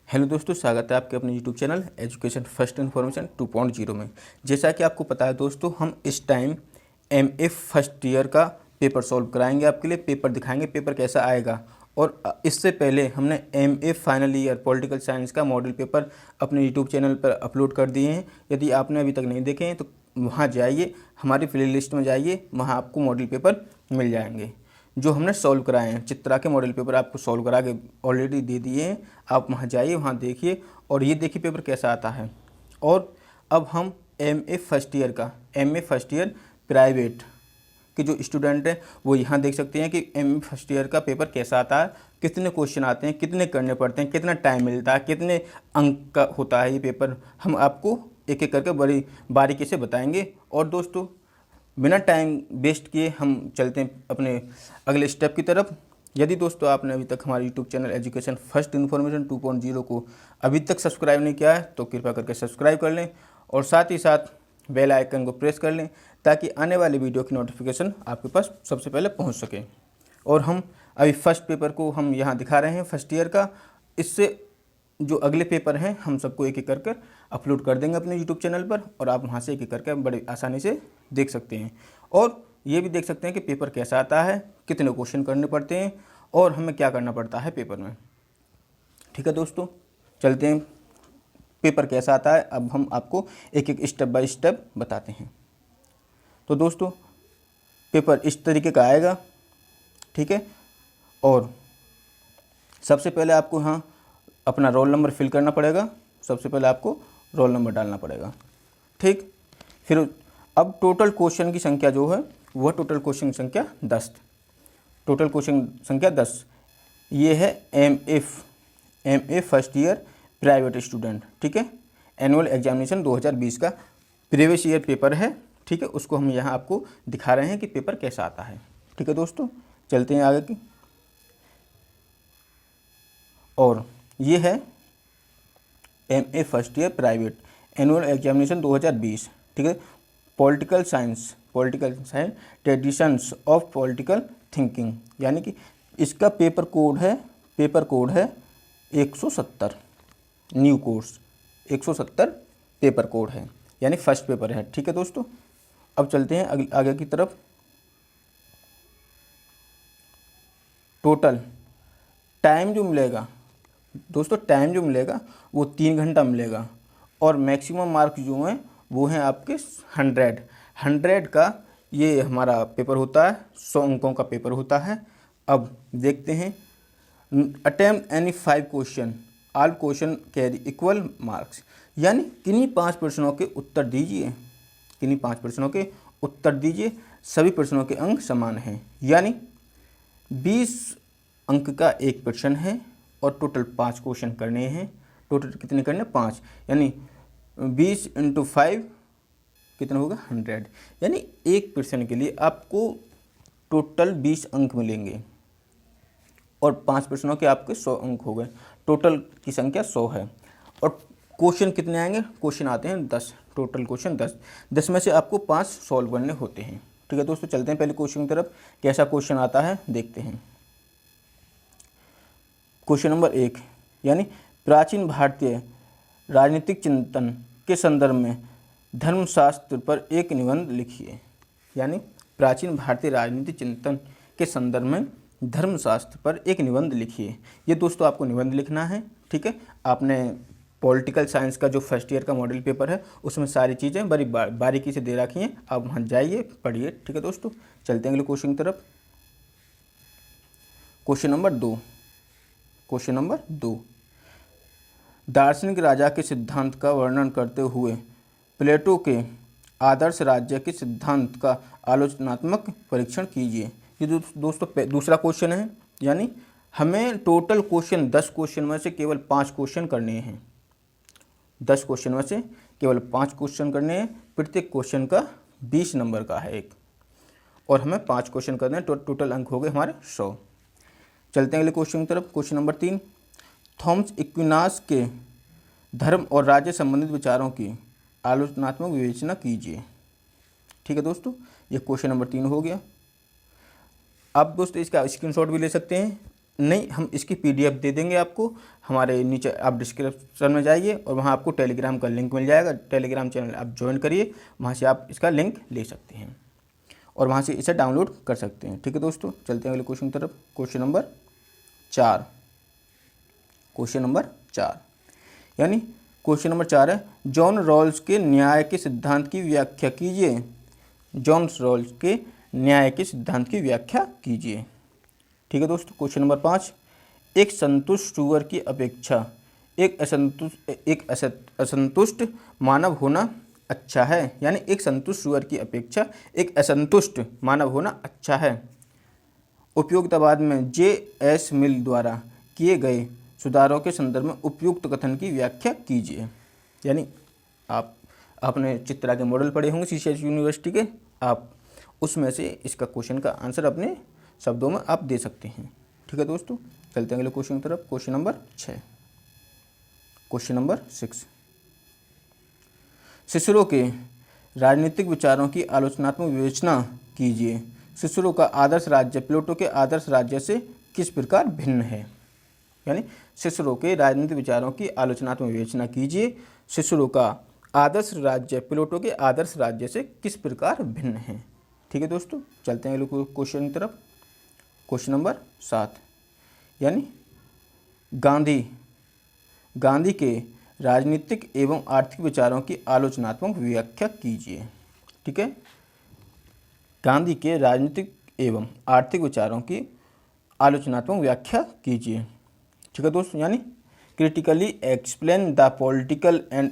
Hello दोस्तों, स्वागत है आपके अपने YouTube channel education first information 2.0 में। जैसा कि आपको पता है दोस्तों, हम इस टाइम एमए फर्स्ट ईयर का पेपर सॉल्व कराएंगे, आपके लिए पेपर दिखाएंगे, पेपर कैसा आएगा। और इससे पहले हमने MA final year political science का मॉडल पेपर अपने यूट्यूब चैनल पर अपलोड कर दिए हैं। यदि आपने अभी तक नहीं देखे हैं तो वहाँ जाइए, हमारी प्ले लिस्ट में जाइए, वहाँ आपको मॉडल पेपर मिल जाएंगे जो हमने सॉल्व कराए हैं। चित्रा के मॉडल पेपर आपको सॉल्व करा के ऑलरेडी दे दिए हैं। आप वहाँ जाइए, वहाँ देखिए और ये देखिए पेपर कैसा आता है। और अब हम एमए फर्स्ट ईयर प्राइवेट के जो स्टूडेंट हैं वो यहाँ देख सकते हैं कि एमए फर्स्ट ईयर का पेपर कैसा आता है, कितने क्वेश्चन आते हैं, कितने करने पड़ते हैं, कितना टाइम मिलता है, कितने अंक का होता है ये पेपर। हम आपको एक एक करके बड़ी बारीकी से बताएंगे। और दोस्तों, बिना टाइम वेस्ट किए हम चलते हैं अपने अगले स्टेप की तरफ। यदि दोस्तों आपने अभी तक हमारे YouTube channel education first information 2.0 को अभी तक सब्सक्राइब नहीं किया है तो कृपया करके सब्सक्राइब कर लें और साथ ही साथ बेल आइकन को प्रेस कर लें ताकि आने वाली वीडियो की नोटिफिकेशन आपके पास सबसे पहले पहुंच सके। और हम अभी फर्स्ट पेपर को हम यहाँ दिखा रहे हैं फर्स्ट ईयर का। इससे जो अगले पेपर हैं हम सबको एक एक करके अपलोड कर देंगे अपने यूट्यूब चैनल पर और आप वहाँ से एक एक करके बड़ी आसानी से देख सकते हैं। और ये भी देख सकते हैं कि पेपर कैसा आता है, कितने क्वेश्चन करने पड़ते हैं और हमें क्या करना पड़ता है पेपर में। ठीक है दोस्तों, चलते हैं पेपर कैसा आता है। अब हम आपको एक एक स्टेप बाय स्टेप बताते हैं। तो दोस्तों, पेपर इस तरीके का आएगा, ठीक है। और सबसे पहले आपको यहाँ अपना रोल नंबर फिल करना पड़ेगा। सबसे पहले आपको रोल नंबर डालना पड़ेगा, ठीक। फिर अब टोटल क्वेश्चन की संख्या जो है वह टोटल क्वेश्चन संख्या 10, टोटल क्वेश्चन संख्या 10। ये है MA first year private student, ठीक है। एनुअल एग्जामिनेशन 2020 का प्रीवियस ईयर पेपर है, ठीक है। उसको हम यहाँ आपको दिखा रहे हैं कि पेपर कैसा आता है, ठीक है दोस्तों। चलते हैं आगे की। और ये है MA first year private annual examination 2020, ठीक है। Political science traditions of political thinking, यानी कि इसका पेपर कोड है 170, न्यू कोर्स 170 पेपर कोड है, यानी फर्स्ट पेपर है, ठीक है दोस्तों। अब चलते हैं आगे की तरफ। टोटल टाइम जो मिलेगा दोस्तों, वो 3 घंटा मिलेगा और मैक्सिमम मार्क्स जो हैं वो हैं आपके 100 का ये हमारा पेपर होता है, 100 अंकों का पेपर होता है। अब देखते हैं, attempt any 5 question, all question carry equal marks, यानी किन्हीं 5 प्रश्नों के उत्तर दीजिए, सभी प्रश्नों के अंक समान हैं। यानी 20 अंक का एक प्रश्न है और टोटल 5 क्वेश्चन करने हैं। टोटल कितने करने? 5, यानी 20 × 5 कितना होगा? 100। यानी एक प्रश्न के लिए आपको टोटल 20 अंक मिलेंगे और 5 प्रश्नों के आपके 100 अंक हो गए। टोटल की संख्या 100 है। और क्वेश्चन कितने आएंगे? क्वेश्चन आते हैं 10, टोटल क्वेश्चन 10 में से आपको 5 सॉल्व करने होते हैं, ठीक है दोस्तों। चलते हैं पहले क्वेश्चन की तरफ, कैसा क्वेश्चन आता है देखते हैं। क्वेश्चन नंबर 1, यानी प्राचीन भारतीय राजनीतिक चिंतन के संदर्भ में धर्मशास्त्र पर एक निबंध लिखिए। यानी प्राचीन भारतीय राजनीतिक चिंतन के संदर्भ में धर्मशास्त्र पर एक निबंध लिखिए। ये दोस्तों आपको निबंध लिखना है, ठीक है। आपने पॉलिटिकल साइंस का जो फर्स्ट ईयर का मॉडल पेपर है उसमें सारी चीज़ें बड़ी बारीकी से दे रखी हैं। आप वहाँ जाइए, पढ़िए, ठीक है दोस्तों। चलते हैं अगले क्वेश्चन की तरफ। क्वेश्चन नंबर 2, दार्शनिक राजा के सिद्धांत का वर्णन करते हुए प्लेटो के आदर्श राज्य के सिद्धांत का आलोचनात्मक परीक्षण कीजिए। ये दोस्तों दूसरा क्वेश्चन है, यानी हमें टोटल क्वेश्चन 10 क्वेश्चन में से केवल 5 क्वेश्चन करने हैं। 10 क्वेश्चन में से केवल 5 क्वेश्चन करने हैं। प्रत्येक क्वेश्चन का 20 नंबर का है एक, और हमें 5 क्वेश्चन करने हैं। टोटल अंक हो गए हमारे 100। चलते हैं अगले क्वेश्चन की तरफ। क्वेश्चन नंबर 3, थॉमस एक्विनास के धर्म और राज्य संबंधित विचारों की आलोचनात्मक विवेचना कीजिए। ठीक है दोस्तों, ये क्वेश्चन नंबर 3 हो गया। आप दोस्तों इसका स्क्रीनशॉट भी ले सकते हैं नहीं, हम इसकी PDF दे देंगे आपको। हमारे नीचे आप डिस्क्रिप्शन में जाइए और वहाँ आपको टेलीग्राम का लिंक मिल जाएगा। टेलीग्राम चैनल आप ज्वाइन करिए, वहाँ से आप इसका लिंक ले सकते हैं और वहाँ से इसे डाउनलोड कर सकते हैं। ठीक है दोस्तों, चलते हैं अगले क्वेश्चन की तरफ। Question number 4। क्वेश्चन नंबर 4 यानी क्वेश्चन नंबर 4 है, जॉन रॉल्स के न्याय के सिद्धांत की व्याख्या कीजिए। जॉन रॉल्स के न्याय के सिद्धांत की व्याख्या कीजिए। ठीक है दोस्तों, क्वेश्चन नंबर 5, एक संतुष्ट सुअर की अपेक्षा एक असंतुष्ट मानव होना अच्छा है। यानी एक संतुष्ट सुअर की अपेक्षा एक असंतुष्ट मानव होना अच्छा है। उपयोगितावाद में J.S. मिल द्वारा किए गए सुधारों के संदर्भ में उपयुक्त कथन की व्याख्या कीजिए। यानी आपने चित्रा के मॉडल पढ़े होंगे CCH यूनिवर्सिटी के, आप उसमें से इसका क्वेश्चन का आंसर अपने शब्दों में आप दे सकते हैं। ठीक है दोस्तों, चलते हैं अगले क्वेश्चन की तरफ। Question number 6। Question number 6, Cicero के राजनीतिक विचारों की आलोचनात्मक विवेचना कीजिए। सिसरो का आदर्श राज्य प्लेटो के आदर्श राज्य से किस प्रकार भिन्न है। यानी सिसरो के राजनीतिक विचारों की आलोचनात्मक विवेचना कीजिए। सिसरो का आदर्श राज्य प्लेटो के आदर्श राज्य से किस प्रकार भिन्न है। ठीक है दोस्तों, चलते हैं अगले क्वेश्चन की तरफ। क्वेश्चन नंबर 7 यानी गांधी के राजनीतिक एवं आर्थिक विचारों की आलोचनात्मक व्याख्या कीजिए। ठीक है, गांधी के राजनीतिक एवं आर्थिक विचारों की आलोचनात्मक व्याख्या कीजिए। ठीक है दोस्तों, यानी critically explain the political and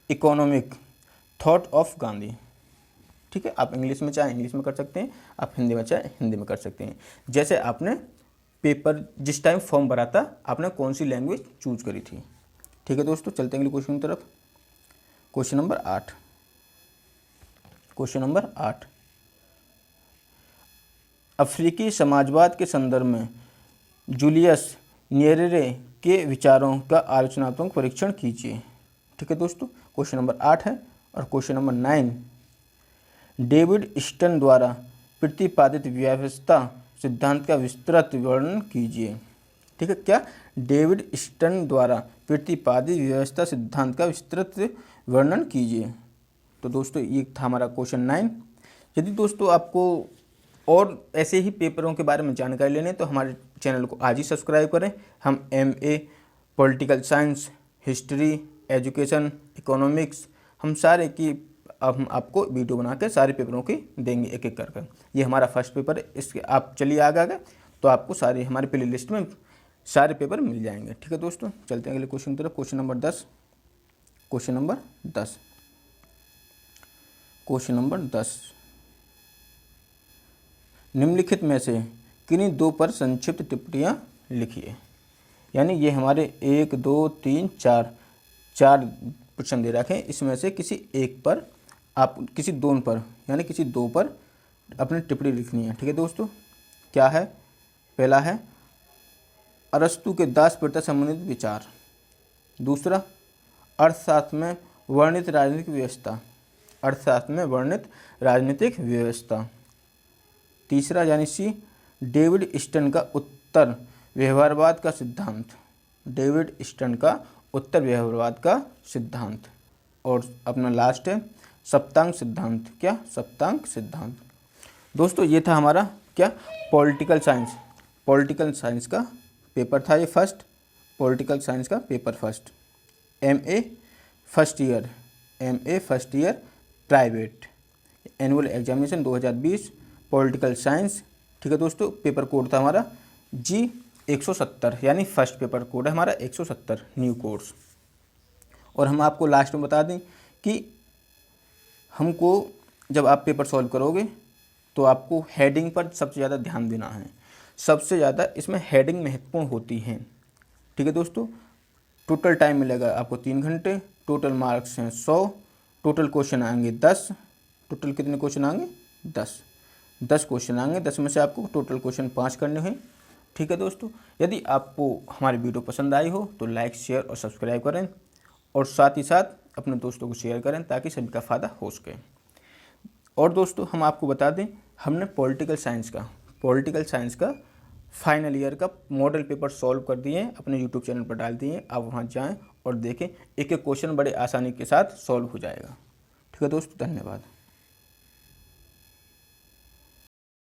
economic thought of Gandhi. ठीक है, आप इंग्लिश में चाहे इंग्लिश में कर सकते हैं, आप हिंदी में चाहे हिंदी में कर सकते हैं। जैसे आपने पेपर जिस टाइम फॉर्म भरा था आपने कौन सी लैंग्वेज चूज करी थी। ठीक है दोस्तों, चलते हैं अगले क्वेश्चन की तरफ। Question number 8। क्वेश्चन नंबर 8, अफ्रीकी समाजवाद के संदर्भ में जूलियस न्येरेरे के विचारों का आलोचनात्मक परीक्षण कीजिए। ठीक है दोस्तों, क्वेश्चन नंबर 8 है। और क्वेश्चन नंबर 9, डेविड स्टन द्वारा प्रतिपादित व्यवस्था सिद्धांत का विस्तृत वर्णन कीजिए। ठीक है, क्या डेविड स्टन द्वारा प्रतिपादित व्यवस्था सिद्धांत का विस्तृत वर्णन कीजिए। तो दोस्तों ये था हमारा क्वेश्चन 9। यदि दोस्तों आपको और ऐसे ही पेपरों के बारे में जानकारी लेने तो हमारे चैनल को आज ही सब्सक्राइब करें। हम MA, political science, history, education, economics, हम सारे की हम आपको वीडियो बना के सारे पेपरों की देंगे एक एक कर। ये हमारा फर्स्ट पेपर है, इसके आप चलिए आगे तो आपको सारे हमारे प्ले लिस्ट में सारे पेपर मिल जाएंगे। ठीक है दोस्तों, चलते हैं अगले क्वेश्चन की तरफ। Question number 10। Question number 10। Question number 10, निम्नलिखित में से किन्हीं दो पर संक्षिप्त टिप्पणियाँ लिखिए। यानी ये हमारे 1 2 3 4 प्रश्न दे रखे हैं, इसमें से किसी एक पर आप किसी दोनों पर यानी किसी दो पर अपनी टिप्पणी लिखनी है। ठीक है दोस्तों, क्या है? पहला है अरस्तु के दास प्रथा संबंधित विचार। दूसरा, अर्थशास्त्र में वर्णित राजनीतिक व्यवस्था। अर्थशास्त्र में वर्णित राजनीतिक व्यवस्था। तीसरा यानी C, डेविड स्टन का उत्तर व्यवहारवाद का सिद्धांत। डेविड स्टन का उत्तर व्यवहारवाद का सिद्धांत। और अपना लास्ट है सप्तांग सिद्धांत। क्या? सप्तांग सिद्धांत। दोस्तों ये था हमारा क्या पॉलिटिकल साइंस। पॉलिटिकल साइंस का पेपर था ये फर्स्ट, पॉलिटिकल साइंस का paper first, MA first year private, annual examination 2020 political science. ठीक है दोस्तों, पेपर कोड था हमारा G170 यानी फर्स्ट पेपर कोड है हमारा 170 न्यू कोर्स। और हम आपको लास्ट में बता दें कि हमको जब आप पेपर सॉल्व करोगे तो आपको हेडिंग पर सबसे ज़्यादा ध्यान देना है। सबसे ज़्यादा इसमें हेडिंग महत्वपूर्ण होती हैं। ठीक है दोस्तों, टोटल टाइम मिलेगा आपको 3 घंटे, टोटल मार्क्स हैं 100, टोटल क्वेश्चन आएंगे 10। टोटल कितने क्वेश्चन आएंगे? 10 क्वेश्चन आएंगे। 10 में से आपको टोटल क्वेश्चन 5 करने हैं। ठीक है दोस्तों, यदि आपको हमारी वीडियो पसंद आई हो तो लाइक, शेयर और सब्सक्राइब करें और साथ ही साथ अपने दोस्तों को शेयर करें ताकि सभी का फ़ायदा हो सके। और दोस्तों हम आपको बता दें, हमने पॉलिटिकल साइंस का फाइनल ईयर का मॉडल पेपर सॉल्व कर दिए हैं, अपने यूट्यूब चैनल पर डाल दिए हैं। आप वहाँ जाएँ और देखें, एक एक क्वेश्चन बड़े आसानी के साथ सॉल्व हो जाएगा। ठीक है दोस्तों, धन्यवाद।